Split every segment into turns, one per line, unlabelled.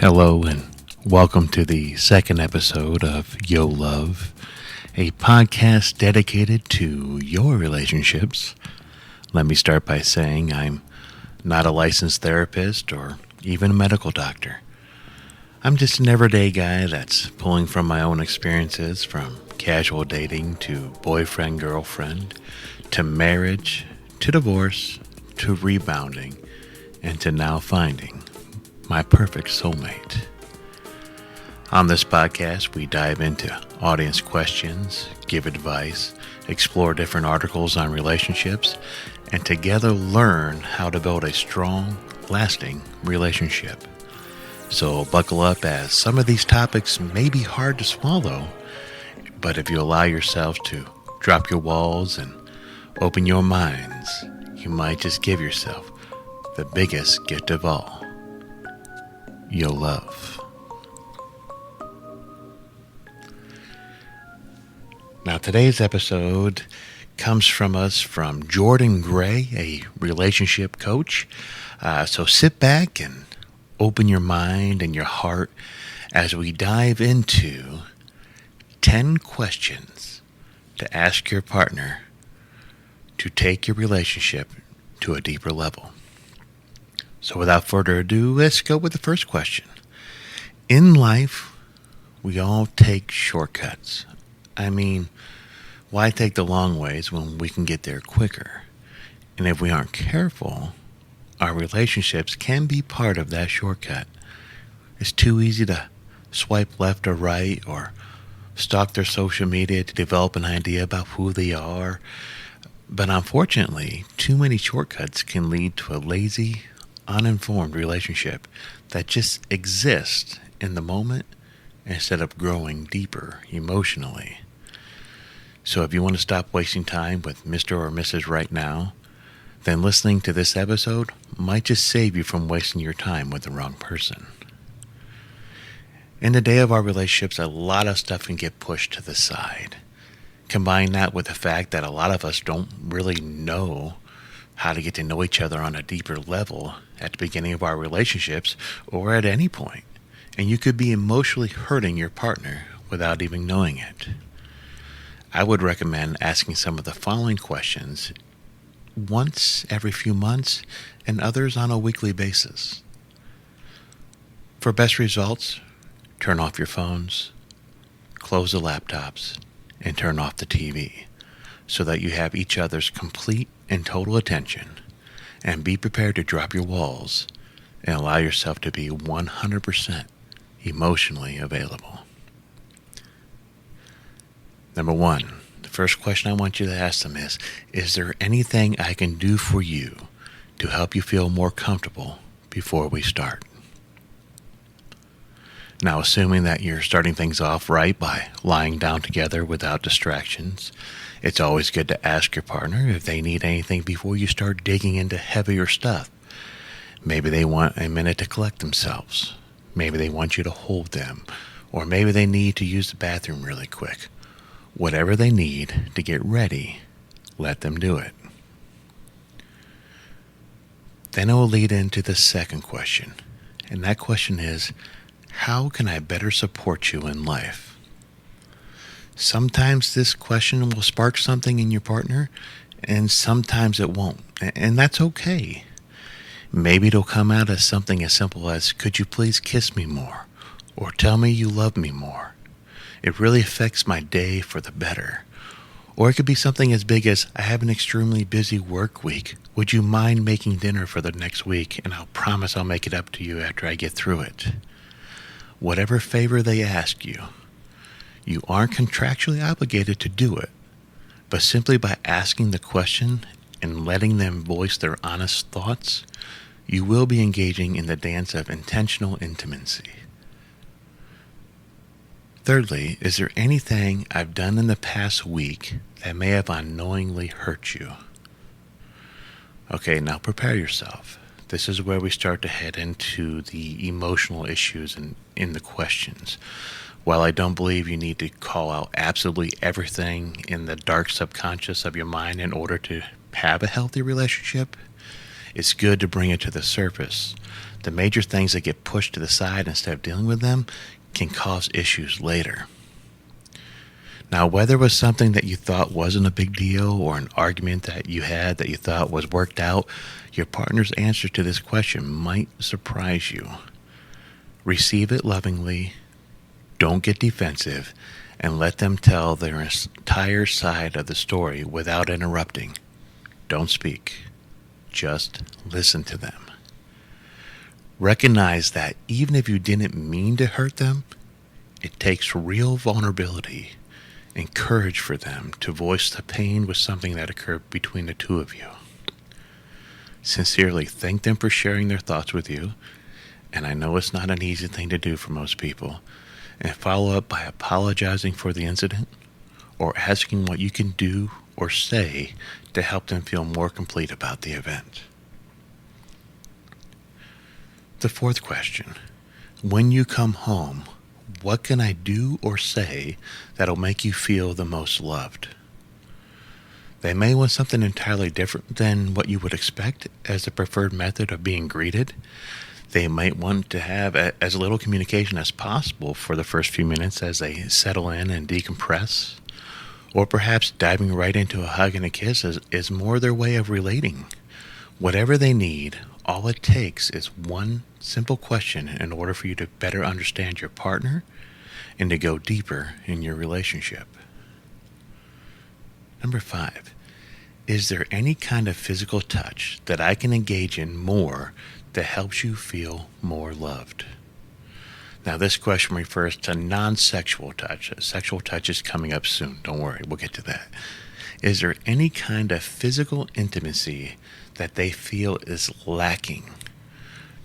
Hello, and welcome to the second episode of Yo Love, a podcast dedicated to your relationships. Let me start by saying I'm not a licensed therapist or even a medical doctor. I'm just an everyday guy that's pulling from my own experiences, from casual dating to boyfriend, girlfriend, to marriage, to divorce, to rebounding, and to now finding my perfect soulmate. On this podcast, we dive into audience questions, give advice, explore different articles on relationships, and together learn how to build a strong, lasting relationship. So buckle up, as some of these topics may be hard to swallow, but if you allow yourself to drop your walls and open your minds, you might just give yourself the biggest gift of all: Yo Love. Now, today's episode comes from us from Jordan Gray, a relationship coach. So sit back and open your mind and your heart as we dive into 10 questions to ask your partner to take your relationship to a deeper level. So without further ado, let's go with the first question. In life, we all take shortcuts. I mean, why take the long ways when we can get there quicker? And if we aren't careful, our relationships can be part of that shortcut. It's too easy to swipe left or right, or stalk their social media to develop an idea about who they are. But unfortunately, too many shortcuts can lead to a lazy, uninformed relationship that just exists in the moment instead of growing deeper emotionally. So if you want to stop wasting time with Mr. or Mrs. Right Now, then listening to this episode might just save you from wasting your time with the wrong person. In the day of our relationships, a lot of stuff can get pushed to the side. Combine that with the fact that a lot of us don't really know how to get to know each other on a deeper level at the beginning of our relationships or at any point. And you could be emotionally hurting your partner without even knowing it. I would recommend asking some of the following questions once every few months and others on a weekly basis. For best results, turn off your phones, close the laptops, and turn off the TV so that you have each other's complete and total attention, and be prepared to drop your walls and allow yourself to be 100% emotionally available. Number one, the first question I want you to ask them is there anything I can do for you to help you feel more comfortable before we start? Now, assuming that you're starting things off right by lying down together without distractions, it's always good to ask your partner if they need anything before you start digging into heavier stuff. Maybe they want a minute to collect themselves. Maybe they want you to hold them. Or maybe they need to use the bathroom really quick. Whatever they need to get ready, let them do it. Then it will lead into the second question. And that question is, how can I better support you in life? Sometimes this question will spark something in your partner, and sometimes it won't. And that's okay. Maybe it'll come out as something as simple as, could you please kiss me more? Or tell me you love me more. It really affects my day for the better. Or it could be something as big as, I have an extremely busy work week. Would you mind making dinner for the next week? And I'll promise I'll make it up to you after I get through it. Whatever favor they ask you, you aren't contractually obligated to do it, but simply by asking the question and letting them voice their honest thoughts, you will be engaging in the dance of intentional intimacy. Thirdly, is there anything I've done in the past week that may have unknowingly hurt you? Okay, now prepare yourself. This is where we start to head into the emotional issues in the questions. While I don't believe you need to call out absolutely everything in the dark subconscious of your mind in order to have a healthy relationship, it's good to bring it to the surface The major things that get pushed to the side instead of dealing with them can cause issues later. Now, whether it was something that you thought wasn't a big deal or an argument that you had that you thought was worked out, your partner's answer to this question might surprise you. Receive it lovingly, don't get defensive, and let them tell their entire side of the story without interrupting. Don't speak. Just listen to them. Recognize that even if you didn't mean to hurt them, it takes real vulnerability and courage for them to voice the pain with something that occurred between the two of you. Sincerely thank them for sharing their thoughts with you, and I know it's not an easy thing to do for most people, and follow up by apologizing for the incident or asking what you can do or say to help them feel more complete about the event. The fourth question: when you come home, what can I do or say that'll make you feel the most loved? They may want something entirely different than what you would expect as the preferred method of being greeted. They might want to have as little communication as possible for the first few minutes as they settle in and decompress. Or perhaps diving right into a hug and a kiss is more their way of relating. Whatever they need, all it takes is one simple question in order for you to better understand your partner and to go deeper in your relationship. Number 5, is there any kind of physical touch that I can engage in more that helps you feel more loved? Now, this question refers to non-sexual touch. Sexual touch is coming up soon. Don't worry, we'll get to that. Is there any kind of physical intimacy that they feel is lacking?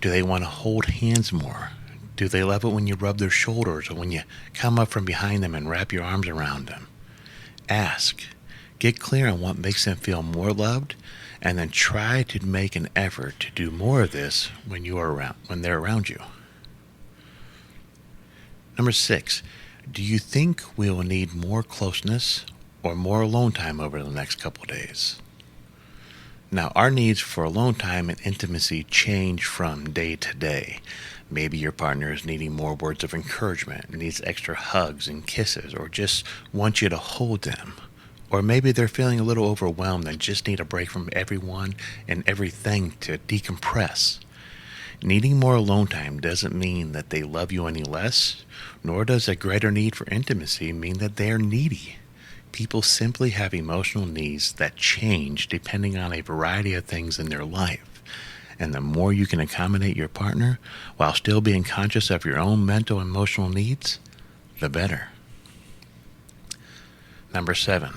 Do they want to hold hands more? Do they love it when you rub their shoulders or when you come up from behind them and wrap your arms around them? Ask. Get clear on what makes them feel more loved, and then try to make an effort to do more of this when they're around you. Number 6, do you think we will need more closeness or more alone time over the next couple of days? Now, our needs for alone time and intimacy change from day to day. Maybe your partner is needing more words of encouragement, needs extra hugs and kisses, or just wants you to hold them. Or maybe they're feeling a little overwhelmed and just need a break from everyone and everything to decompress. Needing more alone time doesn't mean that they love you any less, nor does a greater need for intimacy mean that they're needy. People simply have emotional needs that change depending on a variety of things in their life. And the more you can accommodate your partner while still being conscious of your own mental and emotional needs, the better. Number 7,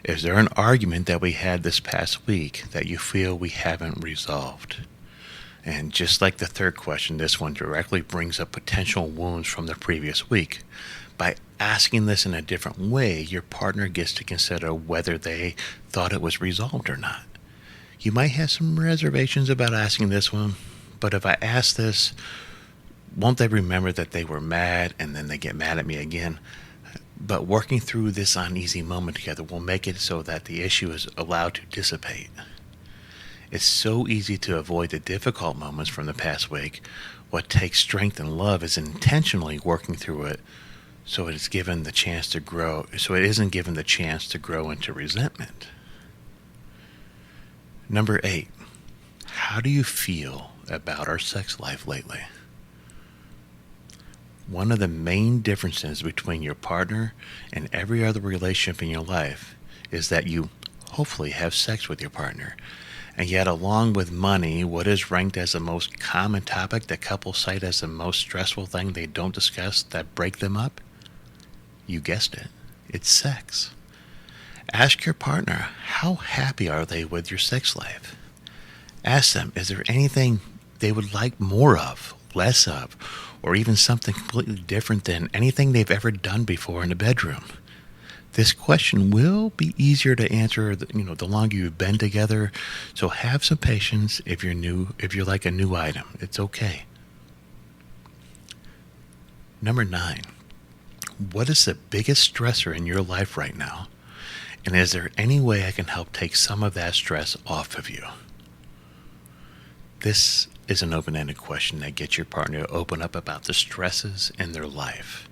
is there an argument that we had this past week that you feel we haven't resolved? And just like the third question, this one directly brings up potential wounds from the previous week. By asking this in a different way, your partner gets to consider whether they thought it was resolved or not. You might have some reservations about asking this one, but if I ask this, won't they remember that they were mad and then they get mad at me again? But working through this uneasy moment together will make it so that the issue is allowed to dissipate. It's so easy to avoid the difficult moments from the past week. What takes strength and love is intentionally working through it so it isn't given the chance to grow into resentment. Number 8, how do you feel about our sex life lately? One of the main differences between your partner and every other relationship in your life is that you hopefully have sex with your partner. And yet, along with money, what is ranked as the most common topic that couples cite as the most stressful thing they don't discuss that break them up? You guessed it. It's sex. Ask your partner, how happy are they with your sex life? Ask them, is there anything they would like more of, less of, or even something completely different than anything they've ever done before in the bedroom? This question will be easier to answer, the longer you've been together. So have some patience if you're like a new item. It's okay. Number 9, what is the biggest stressor in your life right now? And is there any way I can help take some of that stress off of you? This is an open-ended question that gets your partner to open up about the stresses in their life.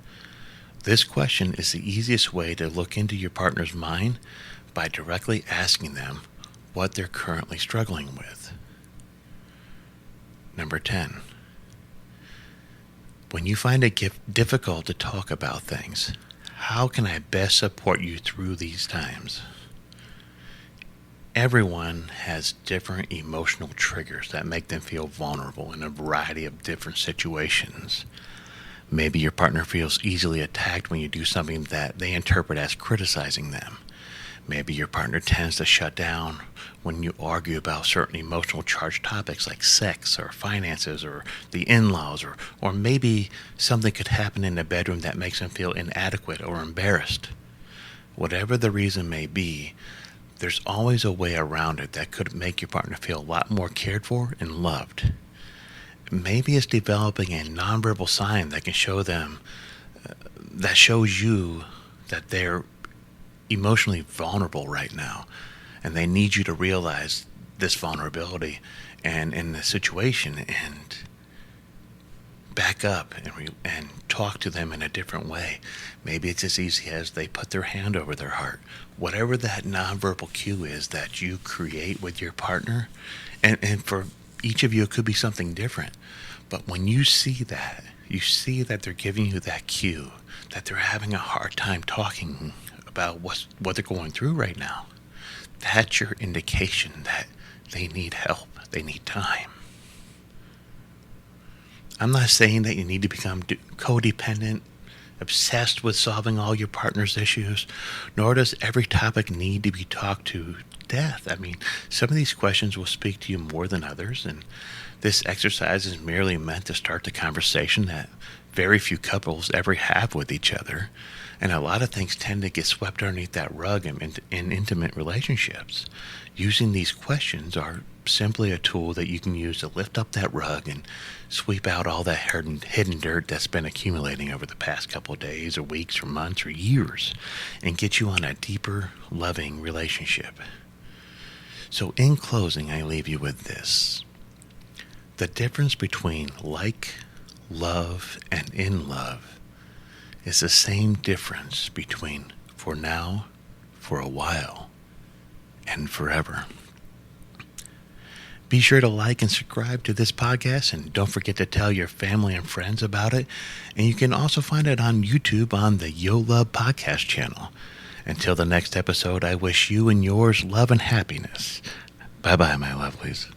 This question is the easiest way to look into your partner's mind by directly asking them what they're currently struggling with. Number 10. When you find it difficult to talk about things, how can I best support you through these times? Everyone has different emotional triggers that make them feel vulnerable in a variety of different situations. Maybe your partner feels easily attacked when you do something that they interpret as criticizing them. Maybe your partner tends to shut down when you argue about certain emotional charged topics like sex or finances or the in-laws, or maybe something could happen in the bedroom that makes them feel inadequate or embarrassed. Whatever the reason may be, there's always a way around it that could make your partner feel a lot more cared for and loved. Maybe it's developing a nonverbal sign that can show them, that shows you that they're emotionally vulnerable right now, and they need you to realize this vulnerability and in the situation and back up and talk to them in a different way. Maybe it's as easy as they put their hand over their heart. Whatever that nonverbal cue is that you create with your partner, and for each of you it could be something different. But when you see that they're giving you that cue, that they're having a hard time talking about what they're going through right now, that's your indication that they need help, they need time. I'm not saying that you need to become codependent, obsessed with solving all your partner's issues, nor does every topic need to be talked to death. I mean, some of these questions will speak to you more than others, and this exercise is merely meant to start the conversation that very few couples ever have with each other, and a lot of things tend to get swept underneath that rug in intimate relationships. Using these questions are simply a tool that you can use to lift up that rug and sweep out all that hidden dirt that's been accumulating over the past couple of days or weeks or months or years, and get you on a deeper, loving relationship. So in closing, I leave you with this. The difference between like, love, and in love is the same difference between for now, for a while, and forever. Be sure to like and subscribe to this podcast, and don't forget to tell your family and friends about it. And you can also find it on YouTube on the Yo Love podcast channel. Until the next episode, I wish you and yours love and happiness. Bye-bye, my lovelies.